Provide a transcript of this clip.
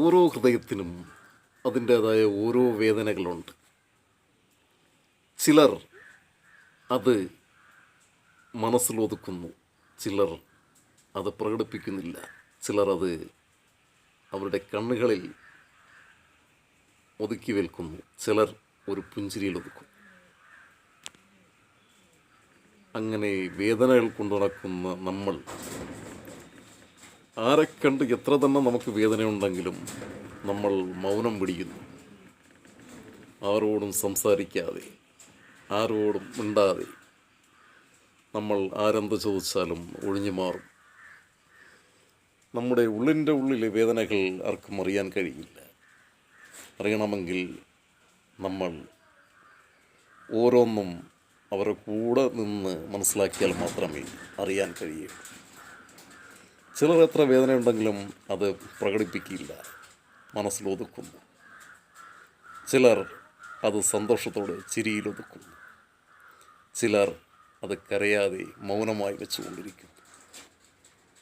ഓരോ ഹൃദയത്തിനും അതിൻ്റേതായ ഓരോ വേദനകളുണ്ട്. ചിലർ അത് മനസ്സിലൊതുക്കുന്നു, ചിലർ അത് പ്രകടിപ്പിക്കുന്നില്ല, ചിലർ അത് അവരുടെ കണ്ണുകളിൽ ഒതുക്കി വെൽക്കുന്നു, ചിലർ ഒരു പുഞ്ചിരിയിൽ ഒതുക്കും. അങ്ങനെ വേദനകൾ കൊണ്ടു നടക്കുന്ന നമ്മൾ ആരെ കണ്ട് എത്ര തന്നെ നമുക്ക് വേദനയുണ്ടെങ്കിലും നമ്മൾ മൗനം പിടിക്കുന്നു. ആരോടും സംസാരിക്കാതെ, ആരോടും മിണ്ടാതെ നമ്മൾ ആരെന്ത് ചോദിച്ചാലും ഒഴിഞ്ഞു മാറും. നമ്മുടെ ഉള്ളിൻ്റെ ഉള്ളിലെ വേദനകൾ ആർക്കും അറിയാൻ കഴിയില്ല. അറിയണമെങ്കിൽ നമ്മൾ ഓരോന്നും അവരുടെ കൂടെ നിന്ന് മനസ്സിലാക്കിയാൽ മാത്രമേ അറിയാൻ കഴിയൂ. ചിലർ എത്ര വേദനയുണ്ടെങ്കിലും അത് പ്രകടിപ്പിക്കില്ല, മനസ്സിലൊതുക്കുന്നു. ചിലർ അത് സന്തോഷത്തോടെ ചിരിയിലൊതുക്കുന്നു, ചിലർ അത് കരയാതെ മൗനമായി വെച്ചുകൊണ്ടിരിക്കും.